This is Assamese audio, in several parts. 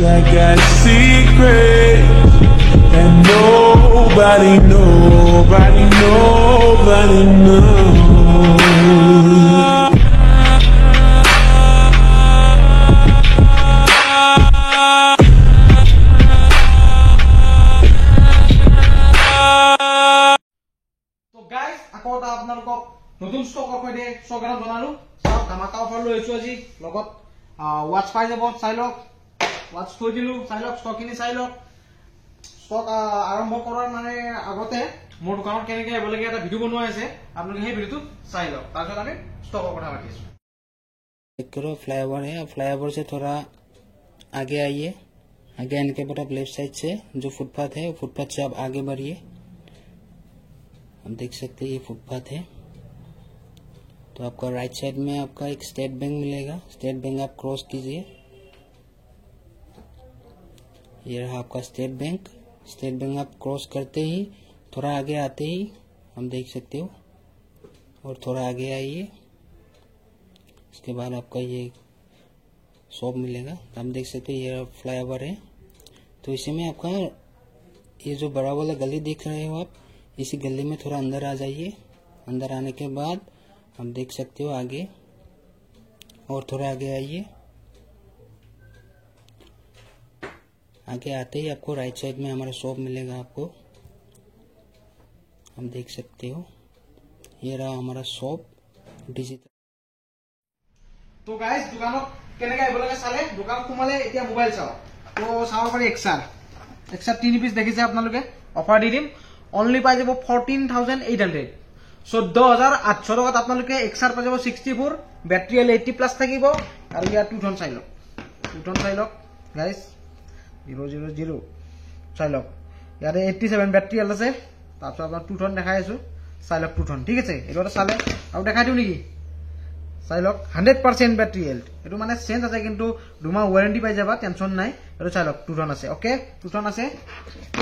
I got secrets and nobody knows. So guys, আকৌ এটা আপোনালোকক নতুন ষ্টক অফাৰ দিয়ে ষ্টক এটা জনালো সব ধামাকা অফাৰ লৈ আছো আজি লগত ওয়াচ পাই যাব চাই লওক ওয়াচ থৈ দিলো চাই লওক ষ্টক কিনি চাই লওক ষ্টক আৰম্ভ কৰাৰ মানে আগতে মোৰ দোকানত কেনেকৈ এবেলগে এটা ভিডিও বনোৱা আছে আপোনালোকে সেই ভিডিওটো চাই লওক তাৰপিছত আমি ষ্টকৰ কথা পাতি আছো चेक करो फ्लाईओवर है फ्लाईओवर से थोड़ा आगे आइए आगे आने के बाद आप लेफ्ट साइड से जो फुटपाथ है फुटपाथ से आप आगे बढ़िए आप देख सकते हैं ये फुटपाथ है तो आपका राइट साइड में आपका एक स्टेट बैंक मिलेगा स्टेट बैंक आप क्रॉस कीजिए ये रहा आपका स्टेट बैंक आप क्रॉस करते ही थोड़ा आगे आते ही हम देख सकते हो और थोड़ा आगे आइए इसके बाद आपका ये शॉप मिलेगा आप देख सकते हैं ये फ्लाईओवर है तो इसी में आपका ये जो बड़ा वाला गली देख रहे हो आप इसी गली में थोड़ा अंदर आ जाइए अंदर आने के बाद आप देख सकते हो आगे और थोड़ा आगे आइए आगे आते ही आपको राइट साइड में हमारा शॉप मिलेगा आपको हम देख सकते हो ये रहा हमारा शॉप डिजिटल तो गाइस दुकानत केनेका एबलगे साले दुकान कुमाले এতিয়া মোবাইল চাও তো চাও পারে এক্সার 3 পিস দেখিছে আপোনালোকে অফার দি দিম অনলি পাই যাব 14800 14800 টকাত আপোনালোকে এক্সার পাই যাব 64 ব্যাটারি এল 80 প্লাস থাকিব আৰু ইয়া 2 টন চাই লওক গাইস 000 চাই লওক ইয়াৰে 87 ব্যাটাৰি এল আছে তাৰপিছত আপোনাৰ 2 টন দেখাই আছো চাই লওক 2 টন ঠিক আছে এটা চালে আৰু দেখাই দিও নেকি চাই লওক 100% ব্যাটারি হেলথ এটো মানে চেঞ্জ আছে কিন্তু দুমা ওয়ারেন্টি পাই যাবা টেনশন নাই এটো চাই লওক 2 টন আছে ওকে 2 টন আছে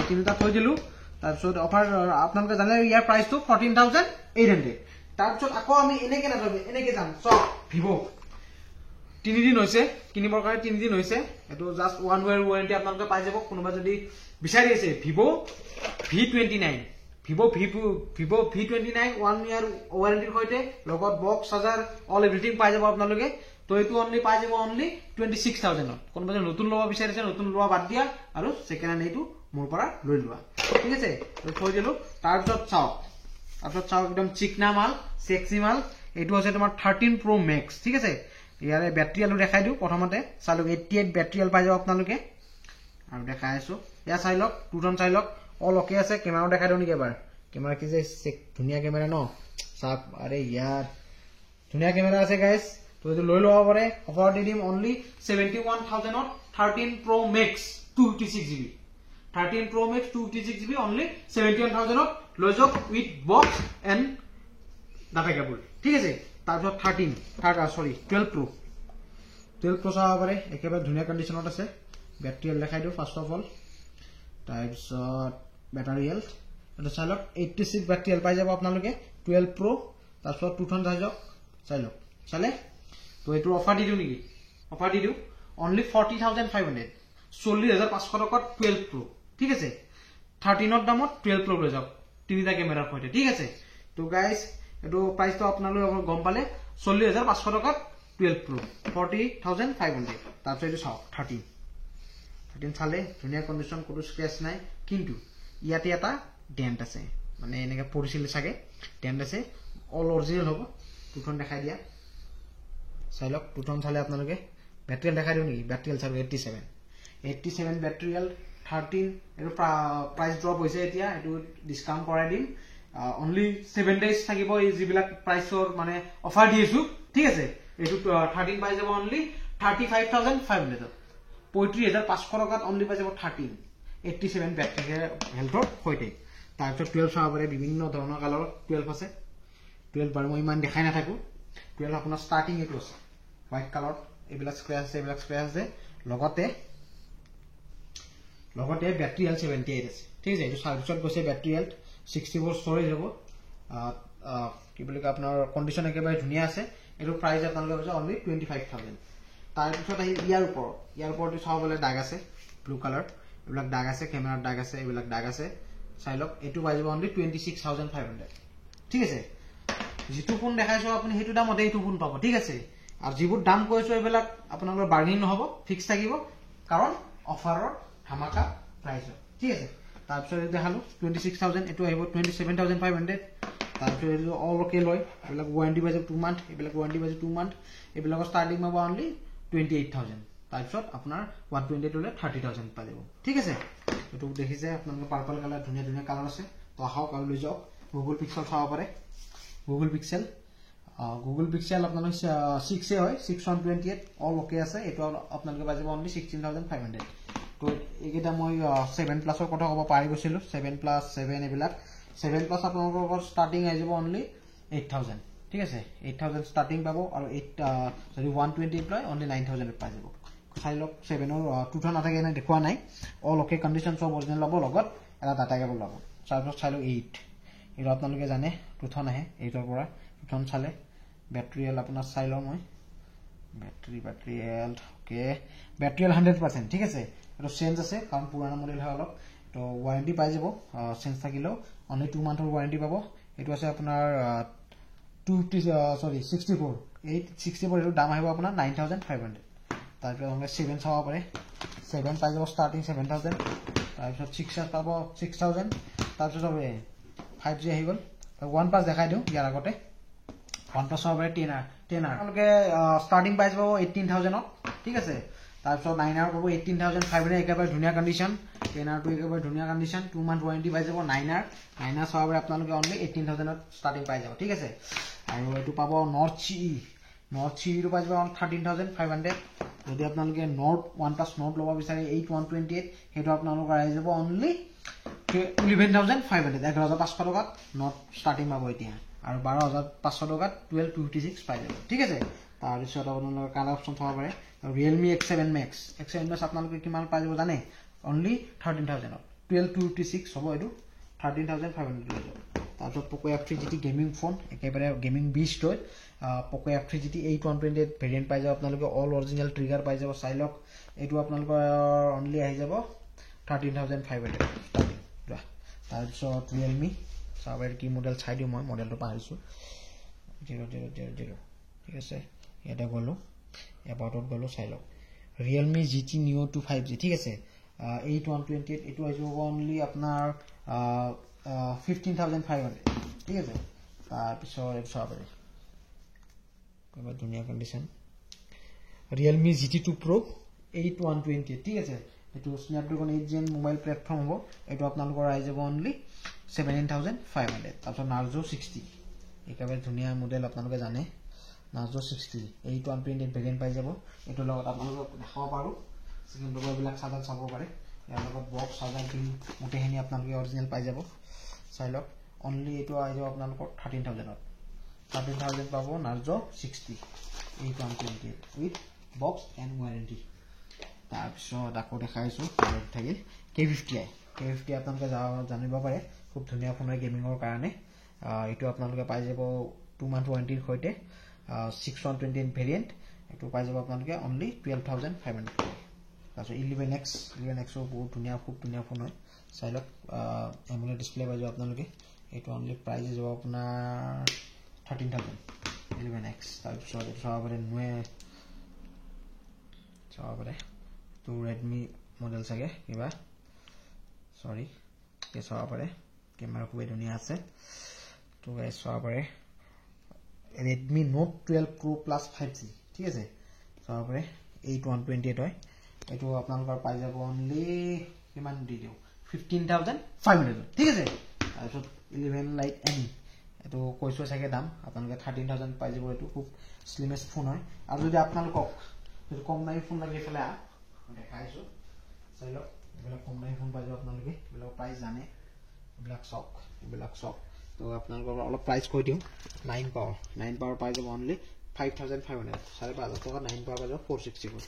তিনটা থৈ দিলু তাৰপিছত অফাৰ আপোনালোকে জানে ইয়াৰ প্ৰাইসটো 14800 তাৰপিছত আকৌ আমি এনেকে নাযাবে এনেকে যাম সব ভিভো 3 দিন হৈছে কিনিবৰ কাৰণে 3 দিন হৈছে এটো জাস্ট 1 ইয়াৰ ওয়াৰেন্টি আপোনালোকে পাই যাব কোনোবা যদি বিচাৰি আছে Vivo V29 Vivo V29 1 year warranty সৈতে লগত বক্স চাৰ্জাৰ অল এভৰিথিং পাই যাব আপোনালোকে তো এটো অনলি পাই যাব অনলি 26000 কোনবা যে নতুন লবা বিচাৰিছে নতুন লবা বাদ দিয়া আৰু সেকেন্ড হ্যান্ড এটো মোৰ পৰা লৈ লোৱা ঠিক আছে তো থৈ দিলো তাৰপিছত চাও একদম চিকনা মাল সেক্সি মাল এটো আছে তোমাৰ 13 Pro Max ঠিক আছে ইয়াৰে ব্যাটাৰি আলু দেখাই দিও প্ৰথমতে চালক 88 ব্যাটাৰি আল পাই যাব আপোনালোকে আৰু দেখাই আছো ইয়া চাই লওক 2 টন চাই লওক অল ওকে আছে ক্যামেরা দেখাই দিও নি এবাৰ ক্যামেৰা কি যে ধুনিয়া ক্যামেৰা ন সাপ আৰে यार ধুনিয়া ক্যামেৰা আছে গাইস তো এটো লৈ লওয়া পৰে অফার দি দিম অনলি 71000 ত 13 Pro Max 256GB 13 Pro Max 256GB only 71000 ত লৈ যাওক with box and data cable ঠিক আছে তাৰপিছত 12 Pro চাওয়া পৰে একেবাৰে ধুনিয়া কন্ডিশনত আছে ব্যাটাৰি দেখাই দিও ফাৰ্স্ট অফ অল তাৰপিছত ব্যাটাৰি হেলথ এটা চালক 86 ব্যাটাৰি হেলথ পাই যাব আপোনালোকে 12 Pro তাৰপিছত 2 টন চাই লওক চালে তো এটো অফার দি দিও নেকি অফার দি দিও অনলি 40500 40500 টকাত 12 Pro ঠিক আছে 13 ৰ দামত 12 Pro লৈ যাওক তিনিটা ক্যামেৰাৰ সৈতে ঠিক আছে তো গাইস এটো প্ৰাইসটো আপোনালোকে গম পালে 40500 টকাত 12 Pro 40500 তাৰপিছত এটো চাওক 13 চালে ধুনিয়া কন্ডিশন কোনো স্ক্ৰ্যাচ নাই কিন্তু ইয়াতে এটা ডেন্ট আছে মানে এনেকে পৰিছিল সাগে ডেন্ট আছে অল অৰিজিনাল হ'ব টুটন দেখাই দিয়া চাইলক টুটন চালে আপোনালোকে ব্যাটারি দেখাই দিও নেকি ব্যাটারি চাল 87 ব্যাটারি 13 এটো প্রাইস ড্রপ হৈছে এতিয়া এটো ডিসকাউন্ট কৰাই দিম অনলি 7 ডেজ থাকিব এই জিবিলাক প্ৰাইসৰ মানে অফাৰ দিয়েছো ঠিক আছে এটো 13 পাই যাব অনলি 35500 35500 টকাত অনলি পাই যাব 13 87 ব্যাটারি হেলথৰ সৈতে তাৰপিছত 12 চাও পাৰে বিভিন্ন ধৰণৰ কালাৰ 12 আছে 12 বাৰু মই ইমান দেখাই না থাকো 12 আপোনাৰ স্টাৰ্টিং এটো আছে হোৱাইট কালাৰ এইবিলাক স্ক্র্যাচ আছে লগতে ব্যাটারি হেলথ 78 আছে ঠিক আছে এটো সার্ভিসত গৈছে ব্যাটারি হেলথ 64 স্টোরেজ হ'ব কি বুলি কয় আপোনাৰ কন্ডিশন একেবাৰে ধুনিয়া আছে এটো প্ৰাইস আপোনালোকে হৈছে অনলি 25000 তাৰপিছত আহি ইয়াৰ ওপৰতো চাব গ'লে দাগ আছে ব্লু কালাৰ, এইবিলাক দাগ আছে, কেমেৰাৰ দাগ আছে, এইবিলাক দাগ আছে, চাই লওক। এইটো পাই যাব অনলি 26,500। ঠিক আছে, যিটো ফোন দেখাইছো আপুনি সেইটো দামতে এইটো ফোন পাব। ঠিক আছে, আৰু যিবোৰ দাম কৈছো এইবিলাক আপোনালোকৰ বাৰ্গেনিং নহ'ব, ফিক্স থাকিব, কাৰণ অফাৰৰ ধামাকা প্ৰাইচত। ঠিক আছে, তাৰপিছত এইটো দেখালো 26,000, এইটো আহিব 27,500। তাৰপিছত এইটো অল অ'কে লয়, এইবিলাক ৱাৰেণ্টি পাই যাব 2 মান্থ, এইবিলাক ৱাৰেণ্টি পাই যাব 2 মান্থ, এইবিলাকৰ ষ্টাৰ্টিং পাব অনলি 28,000। তাৰপিছত আপোনাৰ 128 ল'লে 30,000 পাই যাব। ঠিক আছে, এইটো দেখিছে আপোনালোকে পাৰ্পল কালাৰ, ধুনীয়া ধুনীয়া কালাৰ আছে। তো আহক আৰু লৈ যাওক। গুগল পিক্সেল চাব পাৰে, গুগল পিক্সেল আপোনালোক 6 হয়, 6128 অল অ'কে আছে। এইটো আপোনালোকে পাই যাব অনলি 16,500। তো এইকেইটা মই 7+ কথা ক'ব পাৰি গৈছিলোঁ, 7+, 7 এইবিলাক 7+ আপোনালোকৰ ষ্টাৰ্টিং আহি যাব অনলি 8,000। ঠিক আছে, 8,000 ষ্টাৰ্টিং পাব, আৰু 128 লয় অনলি 9,000 পাই যাব। চাই লওক, 7ৰ 2 নাথাকে, এনে দেখুওৱা নাই। অল অ'কে কণ্ডিশ্যন চব অৰিজিনেল ল'ব, লগত এটা ডাটা কেবল ল'ব। তাৰপিছত চাই লওক 8, এইটো আপোনালোকে জানে 2 আহে, 8ৰ পৰা 2 চালে। বেটাৰী হেল্থ আপোনাৰ চাই লওঁ মই, battery health okay, battery health 100%। ঠিক আছে, এইটো চেঞ্জ আছে কাৰণ পুৰণা মডেল হয় অলপ। তো ৱাৰেণ্টি পাই যাব, চেঞ্জ থাকিলেও অনলি 2 মান্থৰ ৱাৰেণ্টি পাব। এইটো আছে আপোনাৰ 64, এইটো দাম আহিব আপোনাৰ 9,500। তাৰপিছত আপোনালোকে 7 চাব পাৰে, 7 পাই যাব ষ্টাৰ্টিং 7,000। তাৰপিছত 6 পাব 6,000। তাৰপিছত 5G আহি গ'ল। OnePlus দেখাই দিওঁ ইয়াৰ আগতে। OnePlus চাব পাৰে 10R আপোনালোকে ষ্টাৰ্টিং পাই যাব 18,000ত। ঠিক আছে, তাৰপিছত 9R পাব 18,500, একেবাৰে ধুনীয়া কণ্ডিশ্যন। 10Rটো একেবাৰে ধুনীয়া কণ্ডিশ্যন, 2 মান্থ ৱাৰেণ্টি পাই যাব। 9R চাব পাৰে আপোনালোকে অনলি 18,000ত ষ্টাৰ্টিং পাই যাব। ঠিক আছে, আৰু এইটো পাব নৰ্থ চিইটো পাই যাব 13,500। যদি আপোনালোকে OnePlus নৰ্ড ল'ব বিচাৰে 8/128, সেইটো আপোনালোকৰ আহি যাব অনলি 11,500, 11,500 টকাত নট ষ্টাৰ্টিং পাব এতিয়া। আৰু 12,500 টকাত 12,256 পাই যাব। ঠিক আছে, তাৰপিছত আপোনালোকৰ কালাৰ অপশ্যন চাব পাৰে। ৰিয়েলমি X7 Max আপোনালোকে কিমান পাই যাব জানে? অনলি 13,000ত, 12,256 হ'ব, এইটো 13,500 লৈ যাব। তাৰপিছত Poco F3 GT gaming phone, একেবাৰে গেমিং বিষ্ট হয়। Poco F3 GT 8/128 ভেৰিয়েণ্ট পাই যাব আপোনালোকে, অল অৰিজিনেল ট্ৰিগাৰ পাই যাব। চাই লওক, এইটো আপোনালোকৰ অনলি আহি যাব 13,500 ষ্টাৰ্টিং। তাৰপিছত ৰিয়েলমি চাব পাৰে, কি মডেল চাই দিওঁ মই, মডেলটো পাহৰিছোঁ, 0000। ঠিক আছে, ইয়াতে গ'লোঁ, এবাউটত গ'লোঁ, চাই লওক ৰিয়েলমি GT Neo 2 5G। ঠিক আছে, 8/128, এইটো আহি যাব অনলি আপোনাৰ 15,500। ঠিক আছে, তাৰপিছত এইটো চাব পাৰে, ধুনীয়া কণ্ডিশ্যন। Realme GT 2 Pro 8/128। ঠিক আছে, এইটো স্নেপড্ৰেগন 8 Gen মোবাইল প্লেটফৰ্ম হ'ব। এইটো আপোনালোকৰ আহি যাব অনলি 17,500। তাৰপিছত Narzo 60, একেবাৰে ধুনীয়া মডেল, আপোনালোকে জানে Narzo 60 8/128 ভেৰিয়েণ্ট পাই যাব। এইটোৰ লগত আপোনালোকক দেখাব পাৰোঁ, ছেকেণ্ড এইবিলাক চাৰ্জাৰ চাব পাৰে। ইয়াৰ লগত বক্স, চাৰ্জাৰ, বিল গোটেইখিনি আপোনালোকে অৰিজিনেল পাই যাব। চাই লওক, অনলি এইটো আহি যাব আপোনালোকৰ 13,000ত, 13,000 পাব Narzo 60 8/128 with box and warranty. তাৰপিছত আকৌ দেখাইছোঁ থাকিল K50i আপোনালোকে জানিব পাৰে, খুব ধুনীয়া ফোন হয় গেমিঙৰ কাৰণে। এইটো আপোনালোকে পাই যাব 2 মান্থ ৱাৰেণ্টিৰ সৈতে, 6/128 ভেৰিয়েণ্ট। এইটো পাই যাব আপোনালোকে অনলি 12,500। তাৰপিছত 11Xও বহুত ধুনীয়া, খুব ধুনীয়া ফোন হয়। চাই লওক, এমোলেড ডিছপ্লে পাই যাব আপোনালোকে। এইটো অনলি প্ৰাইজ যাব আপোনাৰ 13,000 11X। তাৰপিছত এইটো চাব পাৰে, চাব পাৰে, এইটো ৰেডমি মডেল চাগে কিবা, চৰি, চাব পাৰে, কেমেৰা খুবেই ধুনীয়া আছে। তো চাব পাৰে Redmi Note 12 Pro Plus 5G। ঠিক আছে, চাব পাৰে 8/128 হয়। এইটো আপোনালোকৰ পাই যাব অনলি কিমান দি দিওঁ, 15,500। ঠিক আছে, তাৰপিছত 11 Lite M, এইটো কৈছোঁ চাগে দাম, আপোনালোকে 13,000 পাই যাব। এইটো খুব শ্লিমেষ্ট ফোন হয়। আৰু যদি আপোনালোকক যদি কম দামী ফোন লাগে, এইফালে দেখাইছোঁ, চাই লওক, এইবিলাক কম দামী ফোন পাই যাব আপোনালোকে। এইবিলাক প্ৰাইচ জানে, এইবিলাক চক। তো আপোনালোকৰ অলপ প্ৰাইচ কৈ দিওঁ। 9 পাৱাৰ পাই যাব অনলি 5,500, 5,500 টকা 9 পাৱাৰ পাই যাব 464।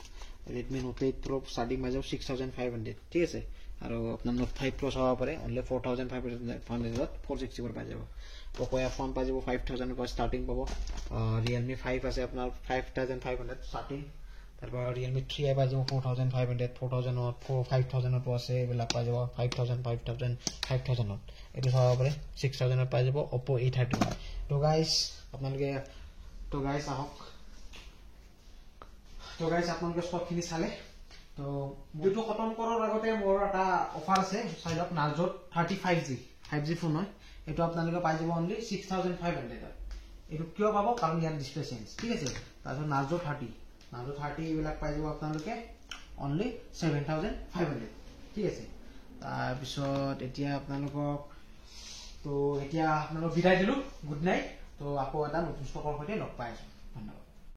ৰেডমি Note 8 Pro ষ্টাৰ্টিং পাই যাব 6,500। ঠিক আছে, আৰু আপোনাৰ Note 5 Pro চাব পাৰে, অনলি 4,500ত 464 পাই যাব। Poco F1 পাই যাব 5,000 পৰা ষ্টাৰ্টিং পাব। ৰিয়েলমি 5 আছে আপোনাৰ 5,500 ষ্টাৰ্টিং। তাৰপৰা ৰিয়েলমি 3i পাই যাব 4500 4000ত 5000ত আছে এইবিলাক পাই যাব 5000 5000ত এইটো চাব পাৰে 6000ত পাই যাব Oppo A31 তো গাইজ আপোনালোকে আহক তো গাইজ আপোনালোকে সবখিনি চালে তো ভিডিওটো খতম কৰাৰ আগতে মোৰ এটা অফাৰ আছে চাই লওক নাৰ্জোত 5G ফোন হয় এইটো আপোনালোকে পাই যাব অনলি 6500 এইটো কিয় পাব কাৰণ ইয়াৰ ডিসপ্লে চেঞ্জ ঠিক আছে তাৰপিছত নাৰ্জো 30 এইবিলাক পাই যাব আপোনালোকে অনলি 7500 ঠিক আছে তাৰপিছত এতিয়া আপোনালোকক তো এতিয়া আপোনালোক বিদায় দিলো গুড নাইট তো আকৌ এটা নতুন ষ্টকৰ সৈতে লগ পাই আছো ধন্যবাদ